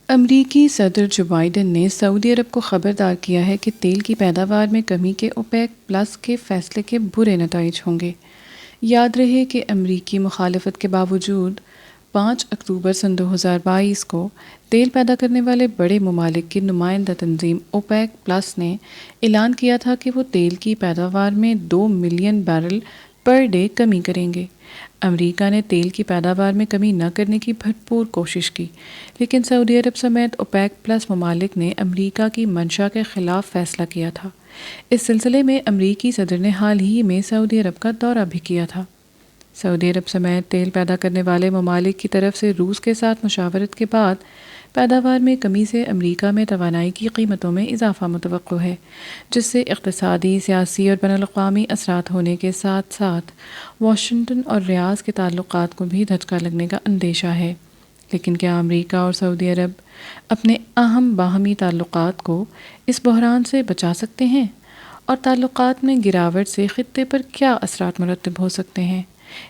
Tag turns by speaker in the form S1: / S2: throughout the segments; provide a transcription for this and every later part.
S1: امریکی صدر Joe Biden نے سعودی عرب کو خبردار کیا ہے کہ تیل کی پیداوار میں کمی کے اوپیک پلس کے فیصلے کے برے نتائج ہوں گے۔ یاد رہے کہ امریکی مخالفت کے باوجود 5 اکتوبر سن 2022 کو تیل پیدا کرنے والے بڑے ممالک کی نمائندہ تنظیم اوپیک پلس نے اعلان کیا تھا کہ وہ تیل کی پیداوار میں 2 ملین بیرل پر ڈے کمی کریں گے۔ امریکہ نے تیل کی پیداوار میں کمی نہ کرنے کی بھرپور کوشش کی، لیکن سعودی عرب سمیت اوپیک پلس ممالک نے امریکہ کی منشا کے خلاف فیصلہ کیا تھا۔ اس سلسلے میں امریکی صدر نے حال ہی میں سعودی عرب کا دورہ بھی کیا تھا۔ سعودی عرب سمیت تیل پیدا کرنے والے ممالک کی طرف سے روس کے ساتھ مشاورت کے بعد پیداوار میں کمی سے امریکہ میں توانائی کی قیمتوں میں اضافہ متوقع ہے، جس سے اقتصادی، سیاسی اور بین الاقوامی اثرات ہونے کے ساتھ ساتھ واشنگٹن اور ریاض کے تعلقات کو بھی دھچکا لگنے کا اندیشہ ہے۔ لیکن کیا امریکہ اور سعودی عرب اپنے اہم باہمی تعلقات کو اس بحران سے بچا سکتے ہیں؟ اور تعلقات میں گراوٹ سے خطے پر کیا اثرات مرتب ہو سکتے ہیں؟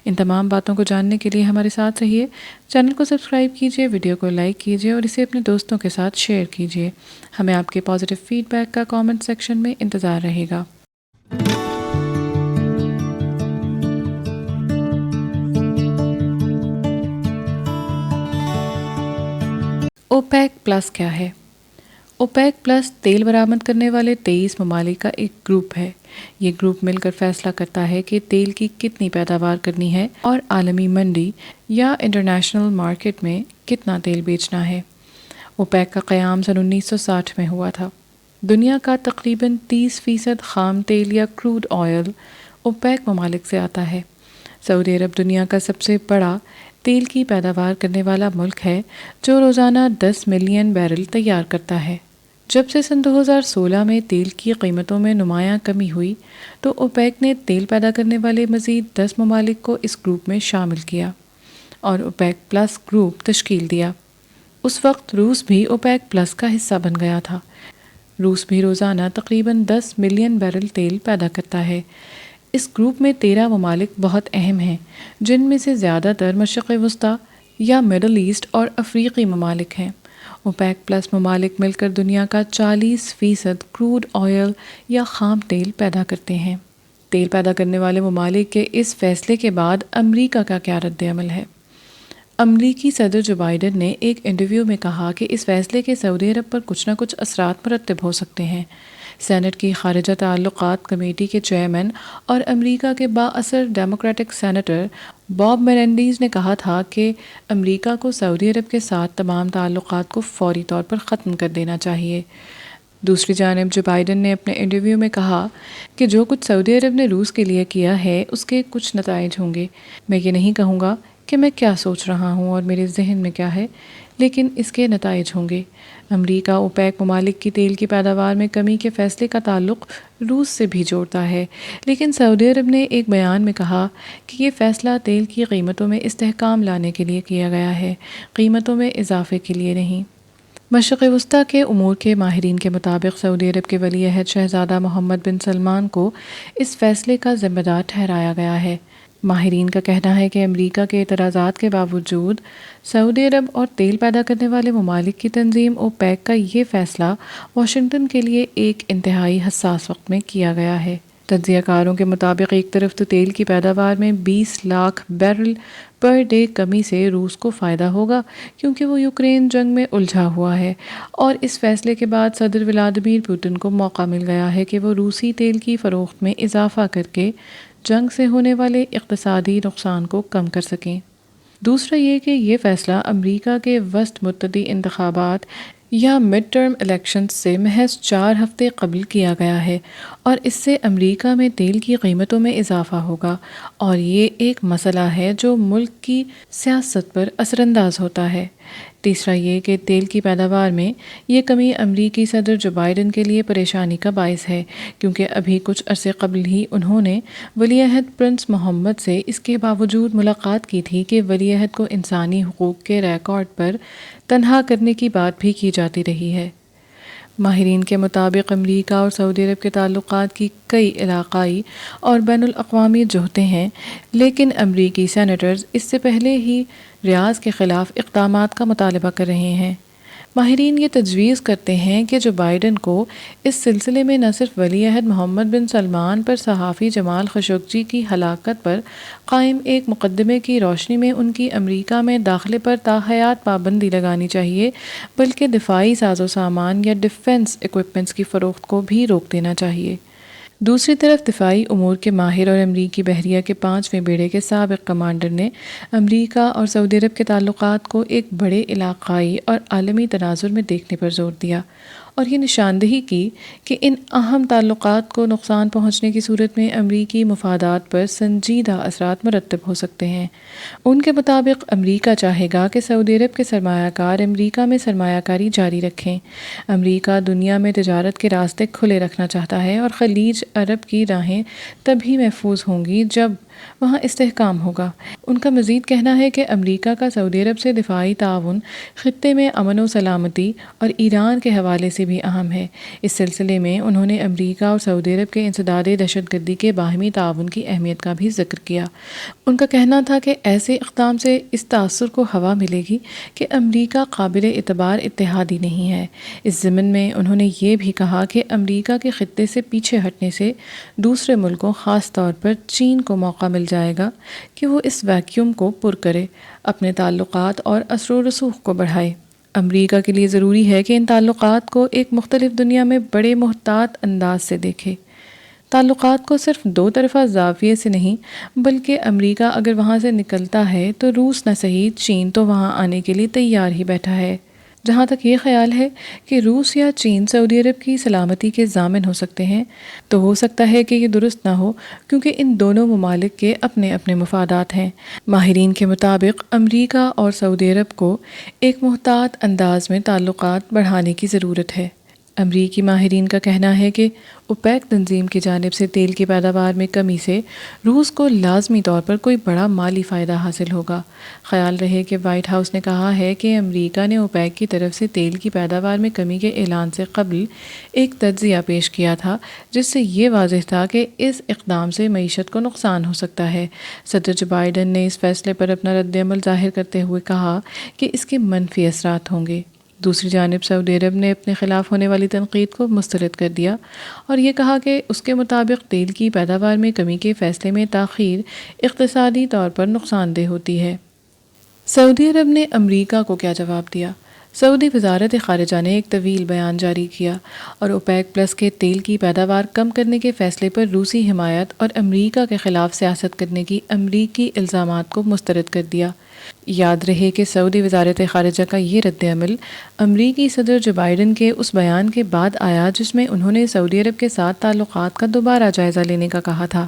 S1: ان تمام باتوں کو جاننے کے لیے ہمارے ساتھ رہیے۔ چینل کو سبسکرائب کیجیے، ویڈیو کو لائک کیجیے اور اسے اپنے دوستوں کے ساتھ شیئر کیجیے۔ ہمیں آپ کے پازیٹیو فیڈ بیک کا کامنٹ سیکشن میں انتظار رہے گا۔ اوپیک پلس کیا ہے؟ اوپیک پلس تیل برآمد کرنے والے 23 ممالک کا ایک گروپ ہے۔ یہ گروپ مل کر فیصلہ کرتا ہے کہ تیل کی کتنی پیداوار کرنی ہے اور عالمی منڈی یا انٹرنیشنل مارکیٹ میں کتنا تیل بیچنا ہے۔ اوپیک کا قیام سن 1960 میں ہوا تھا۔ دنیا کا تقریباً 30% خام تیل یا کروڈ آئل اوپیک ممالک سے آتا ہے۔ سعودی عرب دنیا کا سب سے بڑا تیل کی پیداوار کرنے والا ملک ہے، جو روزانہ 10 ملین بیرل تیار کرتا ہے۔ جب سے سن 2016 میں تیل کی قیمتوں میں نمایاں کمی ہوئی تو اوپیک نے تیل پیدا کرنے والے مزید 10 ممالک کو اس گروپ میں شامل کیا اور اوپیک پلس گروپ تشکیل دیا۔ اس وقت روس بھی اوپیک پلس کا حصہ بن گیا تھا۔ روس بھی روزانہ تقریباً 10 ملین بیرل تیل پیدا کرتا ہے۔ اس گروپ میں 13 ممالک بہت اہم ہیں، جن میں سے زیادہ تر مشرق وسطیٰ یا مڈل ایسٹ اور افریقی ممالک ہیں۔ اوپیک پلس ممالک مل کر دنیا کا 40% کروڈ آئل یا خام تیل پیدا کرتے ہیں۔ تیل پیدا کرنے والے ممالک کے اس فیصلے کے بعد امریکہ کا کیا رد عمل ہے؟ امریکی صدر جو بائیڈن نے ایک انٹرویو میں کہا کہ اس فیصلے کے سعودی عرب پر کچھ نہ کچھ اثرات مرتب ہو سکتے ہیں۔ سینٹ کی خارجہ تعلقات کمیٹی کے چیئرمین اور امریکہ کے بااثر ڈیموکریٹک سینیٹر باب مینڈیز نے کہا تھا کہ امریکہ کو سعودی عرب کے ساتھ تمام تعلقات کو فوری طور پر ختم کر دینا چاہیے۔ دوسری جانب جو بائیڈن نے اپنے انٹرویو میں کہا کہ جو کچھ سعودی عرب نے روس کے لیے کیا ہے اس کے کچھ نتائج ہوں گے۔ میں یہ نہیں کہوں گا کہ میں کیا سوچ رہا ہوں اور میرے ذہن میں کیا ہے، لیکن اس کے نتائج ہوں گے۔ امریکہ اوپیک ممالک کی تیل کی پیداوار میں کمی کے فیصلے کا تعلق روس سے بھی جوڑتا ہے، لیکن سعودی عرب نے ایک بیان میں کہا کہ یہ فیصلہ تیل کی قیمتوں میں استحکام لانے کے لیے کیا گیا ہے، قیمتوں میں اضافے کے لیے نہیں۔ مشرق وسطیٰ کے امور کے ماہرین کے مطابق سعودی عرب کے ولی عہد شہزادہ محمد بن سلمان کو اس فیصلے کا ذمہ دار ٹھہرایا گیا ہے۔ ماہرین کا کہنا ہے کہ امریکہ کے اعتراضات کے باوجود سعودی عرب اور تیل پیدا کرنے والے ممالک کی تنظیم اوپیک کا یہ فیصلہ واشنگٹن کے لیے ایک انتہائی حساس وقت میں کیا گیا ہے۔ تجزیہ کاروں کے مطابق ایک طرف تو تیل کی پیداوار میں 20 لاکھ بیرل پر ڈے کمی سے روس کو فائدہ ہوگا کیونکہ وہ یوکرین جنگ میں الجھا ہوا ہے، اور اس فیصلے کے بعد صدر ولادیمیر پوتن کو موقع مل گیا ہے کہ وہ روسی تیل کی فروخت میں اضافہ کر کے جنگ سے ہونے والے اقتصادی نقصان کو کم کر سکیں۔ دوسرا یہ کہ یہ فیصلہ امریکہ کے وسط مدتی انتخابات یا مڈ ٹرم الیکشنز سے محض 4 ہفتے قبل کیا گیا ہے، اور اس سے امریکہ میں تیل کی قیمتوں میں اضافہ ہوگا، اور یہ ایک مسئلہ ہے جو ملک کی سیاست پر اثر انداز ہوتا ہے۔ تیسرا یہ کہ تیل کی پیداوار میں یہ کمی امریکی صدر جو بائیڈن کے لیے پریشانی کا باعث ہے، کیونکہ ابھی کچھ عرصے قبل ہی انہوں نے ولی عہد پرنس محمد سے اس کے باوجود ملاقات کی تھی کہ ولی عہد کو انسانی حقوق کے ریکارڈ پر تنہا کرنے کی بات بھی کی جاتی رہی ہے۔ ماہرین کے مطابق امریکہ اور سعودی عرب کے تعلقات کی کئی علاقائی اور بین الاقوامی جہتیں ہیں، لیکن امریکی سینیٹرز اس سے پہلے ہی ریاض کے خلاف اقدامات کا مطالبہ کر رہے ہیں۔ ماہرین یہ تجویز کرتے ہیں کہ جو بائیڈن کو اس سلسلے میں نہ صرف ولی عہد محمد بن سلمان پر صحافی جمال خشوگی کی ہلاکت پر قائم ایک مقدمے کی روشنی میں ان کی امریکہ میں داخلے پر تاحیات پابندی لگانی چاہیے، بلکہ دفاعی ساز و سامان یا ڈیفنس ایکوپمنٹس کی فروخت کو بھی روک دینا چاہیے۔ دوسری طرف دفاعی امور کے ماہر اور امریکی بحریہ کے 5ویں بیڑے کے سابق کمانڈر نے امریکہ اور سعودی عرب کے تعلقات کو ایک بڑے علاقائی اور عالمی تناظر میں دیکھنے پر زور دیا اور یہ نشاندہی کی کہ ان اہم تعلقات کو نقصان پہنچنے کی صورت میں امریکی مفادات پر سنجیدہ اثرات مرتب ہو سکتے ہیں۔ ان کے مطابق امریکہ چاہے گا کہ سعودی عرب کے سرمایہ کار امریکہ میں سرمایہ کاری جاری رکھیں۔ امریکہ دنیا میں تجارت کے راستے کھلے رکھنا چاہتا ہے اور خلیج عرب کی راہیں تبھی محفوظ ہوں گی جب وہاں استحکام ہوگا۔ ان کا مزید کہنا ہے کہ امریکہ کا سعودی عرب سے دفاعی تعاون خطے میں امن و سلامتی اور ایران کے حوالے سے بھی اہم ہے۔ اس سلسلے میں انہوں نے امریکہ اور سعودی عرب کے انسداد دہشت گردی کے باہمی تعاون کی اہمیت کا بھی ذکر کیا۔ ان کا کہنا تھا کہ ایسے اقدام سے اس تاثر کو ہوا ملے گی کہ امریکہ قابل اعتبار اتحادی نہیں ہے۔ اس ضمن میں انہوں نے یہ بھی کہا کہ امریکہ کے خطے سے پیچھے ہٹنے سے دوسرے ملکوں خاص طور پر چین کو موقع مل جائے گا کہ وہ اس ویکیوم کو پر کرے، اپنے تعلقات اور اثر و رسوخ کو بڑھائے۔ امریکہ کے لیے ضروری ہے کہ ان تعلقات کو ایک مختلف دنیا میں بڑے محتاط انداز سے دیکھے۔ تعلقات کو صرف دو طرفہ زاویے سے نہیں بلکہ امریکہ اگر وہاں سے نکلتا ہے تو روس نہ سہی چین تو وہاں آنے کے لیے تیار ہی بیٹھا ہے۔ جہاں تک یہ خیال ہے کہ روس یا چین سعودی عرب کی سلامتی کے ضامن ہو سکتے ہیں تو ہو سکتا ہے کہ یہ درست نہ ہو، کیونکہ ان دونوں ممالک کے اپنے اپنے مفادات ہیں۔ ماہرین کے مطابق امریکہ اور سعودی عرب کو ایک محتاط انداز میں تعلقات بڑھانے کی ضرورت ہے۔ امریکی ماہرین کا کہنا ہے کہ اوپیک تنظیم کی جانب سے تیل کی پیداوار میں کمی سے روس کو لازمی طور پر کوئی بڑا مالی فائدہ حاصل ہوگا۔ خیال رہے کہ وائٹ ہاؤس نے کہا ہے کہ امریکہ نے اوپیک کی طرف سے تیل کی پیداوار میں کمی کے اعلان سے قبل ایک تجزیہ پیش کیا تھا جس سے یہ واضح تھا کہ اس اقدام سے معیشت کو نقصان ہو سکتا ہے۔ صدر جو بائیڈن نے اس فیصلے پر اپنا رد عمل ظاہر کرتے ہوئے کہا کہ اس کے منفی اثرات ہوں گے۔ دوسری جانب سعودی عرب نے اپنے خلاف ہونے والی تنقید کو مسترد کر دیا اور یہ کہا کہ اس کے مطابق تیل کی پیداوار میں کمی کے فیصلے میں تاخیر اقتصادی طور پر نقصان دہ ہوتی ہے۔ سعودی عرب نے امریکہ کو کیا جواب دیا؟ سعودی وزارت خارجہ نے ایک طویل بیان جاری کیا اور اوپیک پلس کے تیل کی پیداوار کم کرنے کے فیصلے پر روسی حمایت اور امریکہ کے خلاف سیاست کرنے کی امریکی الزامات کو مسترد کر دیا۔ یاد رہے کہ سعودی وزارت خارجہ کا یہ رد عمل امریکی صدر جو بائیڈن کے اس بیان کے بعد آیا جس میں انہوں نے سعودی عرب کے ساتھ تعلقات کا دوبارہ جائزہ لینے کا کہا تھا۔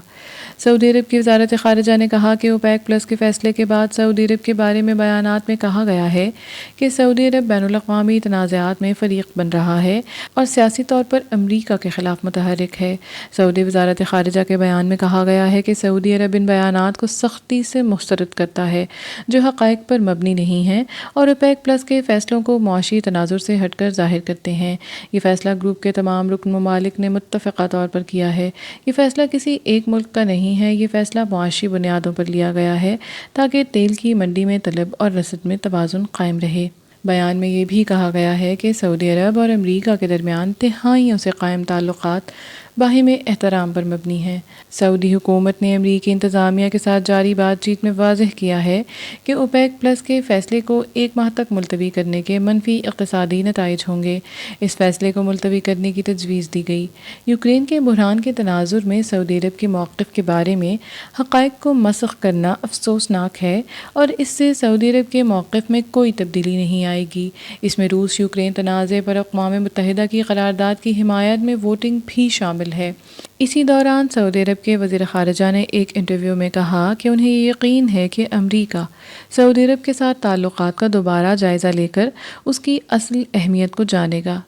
S1: سعودی عرب کی وزارت خارجہ نے کہا کہ اوپیک پلس کے فیصلے کے بعد سعودی عرب کے بارے میں بیانات میں کہا گیا ہے کہ سعودی عرب بین الاقوامی تنازعات میں فریق بن رہا ہے اور سیاسی طور پر امریکہ کے خلاف متحرک ہے۔ سعودی وزارت خارجہ کے بیان میں کہا گیا ہے کہ سعودی عرب ان بیانات کو سختی سے مسترد کرتا ہے جو حقائق پر مبنی نہیں ہیں اور اوپیک پلس کے فیصلوں کو معاشی تناظر سے ہٹ کر ظاہر کرتے ہیں۔ یہ فیصلہ گروپ کے تمام رکن ممالک نے متفقہ طور پر کیا ہے۔ یہ فیصلہ کسی ایک ملک کا نہیں ہے، یہ فیصلہ معاشی بنیادوں پر لیا گیا ہے تاکہ تیل کی منڈی میں طلب اور رسد میں توازن قائم رہے۔ بیان میں یہ بھی کہا گیا ہے کہ سعودی عرب اور امریکہ کے درمیان دہائیوں سے قائم تعلقات باہمی احترام پر مبنی ہیں۔ سعودی حکومت نے امریکی انتظامیہ کے ساتھ جاری بات چیت میں واضح کیا ہے کہ اوپیک پلس کے فیصلے کو 1 ماہ تک ملتوی کرنے کے منفی اقتصادی نتائج ہوں گے۔ اس فیصلے کو ملتوی کرنے کی تجویز دی گئی۔ یوکرین کے بحران کے تناظر میں سعودی عرب کے موقف کے بارے میں حقائق کو مسخ کرنا افسوسناک ہے اور اس سے سعودی عرب کے موقف میں کوئی تبدیلی نہیں آئے گی۔ اس میں روس یوکرین تنازع پر اقوام متحدہ کی قرارداد کی حمایت میں ووٹنگ بھی شامل ہے۔ اسی دوران سعودی عرب کے وزیر خارجہ نے ایک انٹرویو میں کہا کہ انہیں یقین ہے کہ امریکہ سعودی عرب کے ساتھ تعلقات کا دوبارہ جائزہ لے کر اس کی اصل اہمیت کو جانے گا۔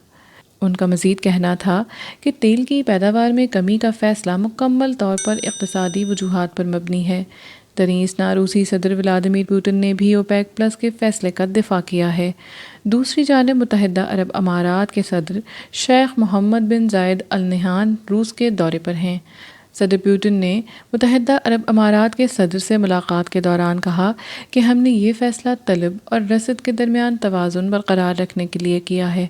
S1: ان کا مزید کہنا تھا کہ تیل کی پیداوار میں کمی کا فیصلہ مکمل طور پر اقتصادی وجوہات پر مبنی ہے۔ دنیسنا روسی صدر ولادیمیر پوٹن نے بھی اوپیک پلس کے فیصلے کا دفاع کیا ہے۔ دوسری جانب متحدہ عرب امارات کے صدر شیخ محمد بن زائد ال نہیان روس کے دورے پر ہیں۔ صدر پوٹن نے متحدہ عرب امارات کے صدر سے ملاقات کے دوران کہا کہ ہم نے یہ فیصلہ طلب اور رسد کے درمیان توازن برقرار رکھنے کے لیے کیا ہے۔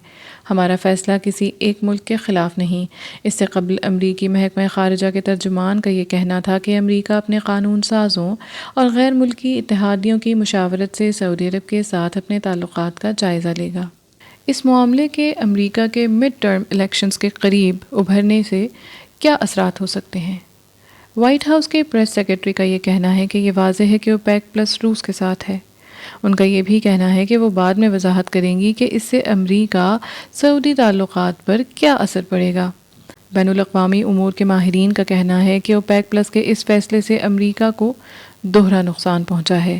S1: ہمارا فیصلہ کسی ایک ملک کے خلاف نہیں۔ اس سے قبل امریکی محکمہ خارجہ کے ترجمان کا یہ کہنا تھا کہ امریکہ اپنے قانون سازوں اور غیر ملکی اتحادیوں کی مشاورت سے سعودی عرب کے ساتھ اپنے تعلقات کا جائزہ لے گا۔ اس معاملے کے امریکہ کے مڈ ٹرم الیکشنز کے قریب ابھرنے سے کیا اثرات ہو سکتے ہیں؟ وائٹ ہاؤس کے پریس سیکرٹری کا یہ کہنا ہے کہ یہ واضح ہے کہ اوپیک پلس روس کے ساتھ ہے۔ ان کا یہ بھی کہنا ہے کہ وہ بعد میں وضاحت کریں گی کہ اس سے امریکہ سعودی تعلقات پر کیا اثر پڑے گا۔ بین الاقوامی امور کے ماہرین کا کہنا ہے کہ اوپیک پلس کے اس فیصلے سے امریکہ کو دوہرا نقصان پہنچا ہے۔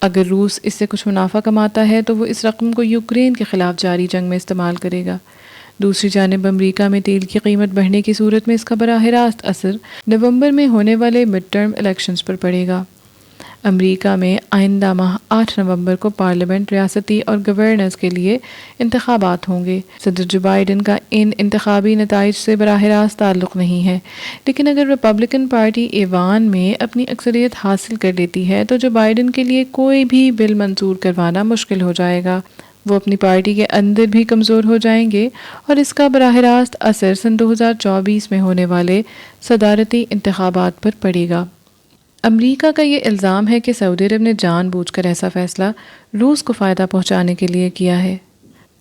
S1: اگر روس اس سے کچھ منافع کماتا ہے تو وہ اس رقم کو یوکرین کے خلاف جاری جنگ میں استعمال کرے گا۔ دوسری جانب امریکہ میں تیل کی قیمت بڑھنے کی صورت میں اس کا براہ راست اثر نومبر میں ہونے والے مڈ ٹرم الیکشنز پر پڑے گا۔ امریکہ میں آئندہ ماہ 8 نومبر کو پارلیمنٹ، ریاستی اور گورنرز کے لیے انتخابات ہوں گے۔ صدر جو بائیڈن کا ان انتخابی نتائج سے براہ راست تعلق نہیں ہے، لیکن اگر ریپبلکن پارٹی ایوان میں اپنی اکثریت حاصل کر لیتی ہے تو جو بائیڈن کے لیے کوئی بھی بل منظور کروانا مشکل ہو جائے گا۔ وہ اپنی پارٹی کے اندر بھی کمزور ہو جائیں گے اور اس کا براہ راست اثر سن 2024 میں ہونے والے صدارتی انتخابات پر پڑے گا۔ امریکہ کا یہ الزام ہے کہ سعودی عرب نے جان بوجھ کر ایسا فیصلہ روس کو فائدہ پہنچانے کے لیے کیا ہے۔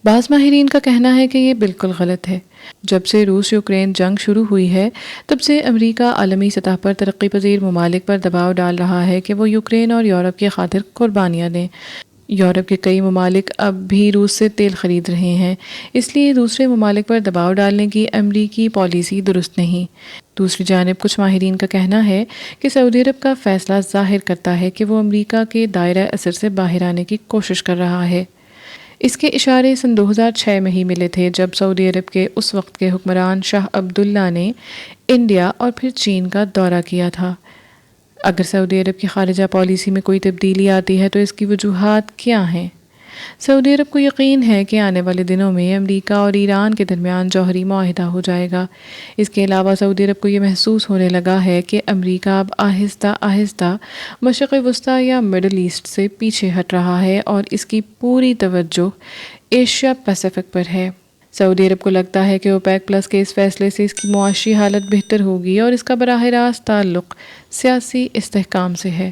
S1: بعض ماہرین کا کہنا ہے کہ یہ بالکل غلط ہے۔ جب سے روس یوکرین جنگ شروع ہوئی ہے تب سے امریکہ عالمی سطح پر ترقی پذیر ممالک پر دباؤ ڈال رہا ہے کہ وہ یوکرین اور یورپ کی خاطر قربانیاں دیں۔ یورپ کے کئی ممالک اب بھی روس سے تیل خرید رہے ہیں، اس لیے دوسرے ممالک پر دباؤ ڈالنے کی امریکی پالیسی درست نہیں۔ دوسری جانب کچھ ماہرین کا کہنا ہے کہ سعودی عرب کا فیصلہ ظاہر کرتا ہے کہ وہ امریکہ کے دائرہ اثر سے باہر آنے کی کوشش کر رہا ہے۔ اس کے اشارے سن 2006 میں ہی ملے تھے جب سعودی عرب کے اس وقت کے حکمران شاہ عبداللہ نے انڈیا اور پھر چین کا دورہ کیا تھا۔ اگر سعودی عرب کی خارجہ پالیسی میں کوئی تبدیلی آتی ہے تو اس کی وجوہات کیا ہیں؟ سعودی عرب کو یقین ہے کہ آنے والے دنوں میں امریکہ اور ایران کے درمیان جوہری معاہدہ ہو جائے گا۔ اس کے علاوہ سعودی عرب کو یہ محسوس ہونے لگا ہے کہ امریکہ اب آہستہ آہستہ مشرق وسطیٰ یا مڈل ایسٹ سے پیچھے ہٹ رہا ہے اور اس کی پوری توجہ ایشیا پیسیفک پر ہے۔ سعودی عرب کو لگتا ہے کہ اوپیک پلس کے اس فیصلے سے اس کی معاشی حالت بہتر ہوگی اور اس کا براہ راست تعلق سیاسی استحکام سے ہے۔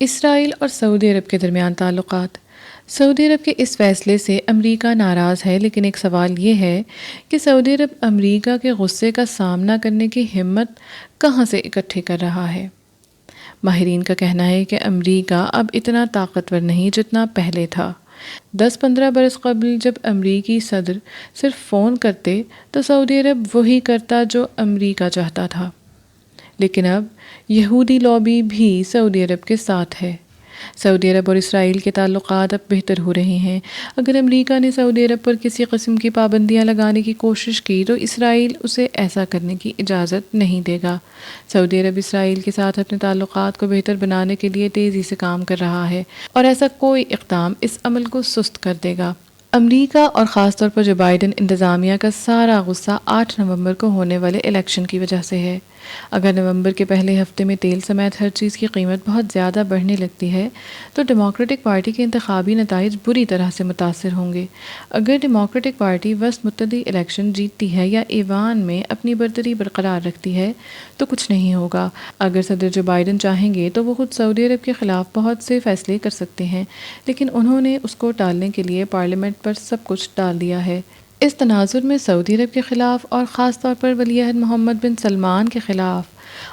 S1: اسرائیل اور سعودی عرب کے درمیان تعلقات۔ سعودی عرب کے اس فیصلے سے امریکہ ناراض ہے، لیکن ایک سوال یہ ہے کہ سعودی عرب امریکہ کے غصے کا سامنا کرنے کی ہمت کہاں سے اکٹھے کر رہا ہے؟ ماہرین کا کہنا ہے کہ امریکہ اب اتنا طاقتور نہیں جتنا پہلے تھا۔ 10-15 برس قبل جب امریکی صدر صرف فون کرتے تو سعودی عرب وہی کرتا جو امریکہ چاہتا تھا، لیکن اب یہودی لابی بھی سعودی عرب کے ساتھ ہے۔ سعودی عرب اور اسرائیل کے تعلقات اب بہتر ہو رہے ہیں۔ اگر امریکہ نے سعودی عرب پر کسی قسم کی پابندیاں لگانے کی کوشش کی تو اسرائیل اسے ایسا کرنے کی اجازت نہیں دے گا۔ سعودی عرب اسرائیل کے ساتھ اپنے تعلقات کو بہتر بنانے کے لیے تیزی سے کام کر رہا ہے اور ایسا کوئی اقدام اس عمل کو سست کر دے گا۔ امریکہ اور خاص طور پر جو بائیڈن انتظامیہ کا سارا غصہ 8 نومبر کو ہونے والے الیکشن کی وجہ سے ہے۔ اگر نومبر کے پہلے ہفتے میں تیل سمیت ہر چیز کی قیمت بہت زیادہ بڑھنے لگتی ہے تو ڈیموکریٹک پارٹی کے انتخابی نتائج بری طرح سے متاثر ہوں گے۔ اگر ڈیموکریٹک پارٹی وسط متحدی الیکشن جیتتی ہے یا ایوان میں اپنی برتری برقرار رکھتی ہے تو کچھ نہیں ہوگا۔ اگر صدر جو بائیڈن چاہیں گے تو وہ خود سعودی عرب کے خلاف بہت سے فیصلے کر سکتے ہیں، لیکن انہوں نے اس کو ٹالنے کے لیے پارلیمنٹ پر سب کچھ ڈال دیا ہے۔ اس تناظر میں سعودی عرب کے خلاف اور خاص طور پر ولی عہد محمد بن سلمان کے خلاف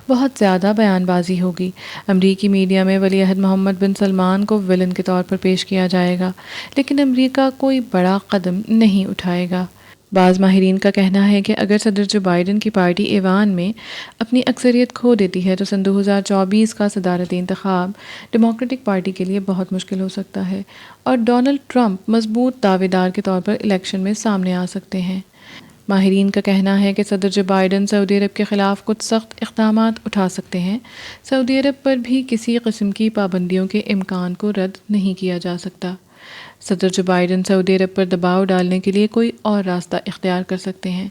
S1: بہت زیادہ بیان بازی ہوگی۔ امریکی میڈیا میں ولی عہد محمد بن سلمان کو ولن کے طور پر پیش کیا جائے گا، لیکن امریکہ کوئی بڑا قدم نہیں اٹھائے گا۔ بعض ماہرین کا کہنا ہے کہ اگر صدر جو بائیڈن کی پارٹی ایوان میں اپنی اکثریت کھو دیتی ہے تو سن 2024 کا صدارتی انتخاب ڈیموکریٹک پارٹی کے لیے بہت مشکل ہو سکتا ہے اور ڈونلڈ ٹرمپ مضبوط دعوے دار کے طور پر الیکشن میں سامنے آ سکتے ہیں۔ ماہرین کا کہنا ہے کہ صدر جو بائیڈن سعودی عرب کے خلاف کچھ سخت اقدامات اٹھا سکتے ہیں۔ سعودی عرب پر بھی کسی قسم کی پابندیوں کے امکان کو رد نہیں کیا جا سکتا۔ صدر جو بائیڈن سعودی عرب پر دباؤ ڈالنے کے لیے کوئی اور راستہ اختیار کر سکتے ہیں۔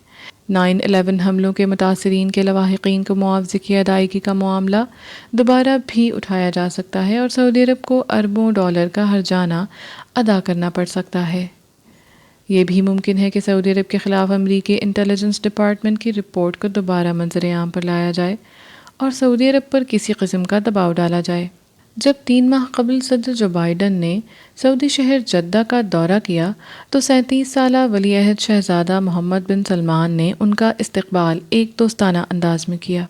S1: 9/11 حملوں کے متاثرین کے لواحقین کو معاوضے کی ادائیگی کا معاملہ دوبارہ بھی اٹھایا جا سکتا ہے اور سعودی عرب کو اربوں ڈالر کا ہرجانہ ادا کرنا پڑ سکتا ہے۔ یہ بھی ممکن ہے کہ سعودی عرب کے خلاف امریکی انٹیلیجنس ڈپارٹمنٹ کی رپورٹ کو دوبارہ منظر عام پر لایا جائے اور سعودی عرب پر کسی قسم کا دباؤ ڈالا جائے۔ جب 3 ماہ قبل صدر جو بائیڈن نے سعودی شہر جدہ کا دورہ کیا تو 37 سالہ ولی عہد شہزادہ محمد بن سلمان نے ان کا استقبال ایک دوستانہ انداز میں کیا۔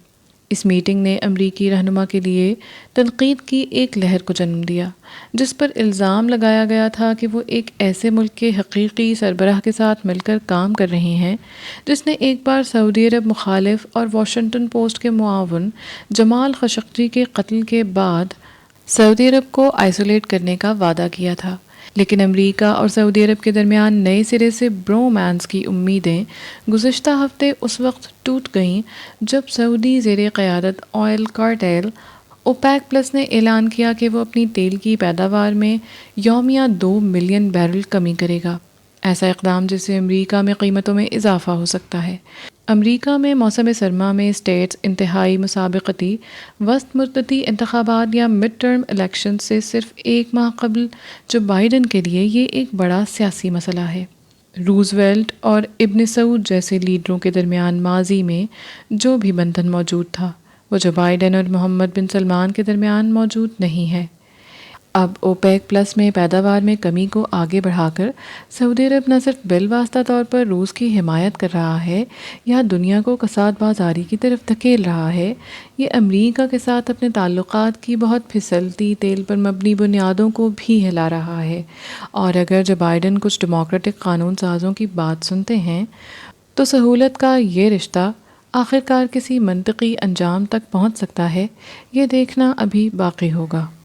S1: اس میٹنگ نے امریکی رہنما کے لیے تنقید کی ایک لہر کو جنم دیا، جس پر الزام لگایا گیا تھا کہ وہ ایک ایسے ملک کے حقیقی سربراہ کے ساتھ مل کر کام کر رہے ہیں جس نے ایک بار سعودی عرب مخالف اور واشنگٹن پوسٹ کے معاون جمال خشقجی کے قتل کے بعد سعودی عرب کو آئسولیٹ کرنے کا وعدہ کیا تھا۔ لیکن امریکہ اور سعودی عرب کے درمیان نئے سرے سے برومانس کی امیدیں گزشتہ ہفتے اس وقت ٹوٹ گئیں جب سعودی زیر قیادت آئل کارٹیل اوپیک پلس نے اعلان کیا کہ وہ اپنی تیل کی پیداوار میں یومیہ 2 ملین بیرل کمی کرے گا۔ ایسا اقدام جس سے امریکہ میں قیمتوں میں اضافہ ہو سکتا ہے۔ امریکہ میں موسم سرما میں اسٹیٹس انتہائی مسابقتی وسط مدتی انتخابات یا مڈ ٹرم الیکشن سے صرف 1 ماہ قبل جو بائیڈن کے لیے یہ ایک بڑا سیاسی مسئلہ ہے۔ روزویلٹ اور ابن سعود جیسے لیڈروں کے درمیان ماضی میں جو بھی بندھن موجود تھا وہ جو بائیڈن اور محمد بن سلمان کے درمیان موجود نہیں ہے۔ اب اوپیک پلس میں پیداوار میں کمی کو آگے بڑھا کر سعودی عرب نہ صرف بالواسطہ طور پر روس کی حمایت کر رہا ہے یا دنیا کو کساد بازاری کی طرف دھکیل رہا ہے، یہ امریکہ کے ساتھ اپنے تعلقات کی بہت پھسلتی تیل پر مبنی بنیادوں کو بھی ہلا رہا ہے۔ اور اگر جو بائیڈن کچھ ڈیموکریٹک قانون سازوں کی بات سنتے ہیں تو سہولت کا یہ رشتہ آخرکار کسی منطقی انجام تک پہنچ سکتا ہے۔ یہ دیکھنا ابھی باقی ہوگا۔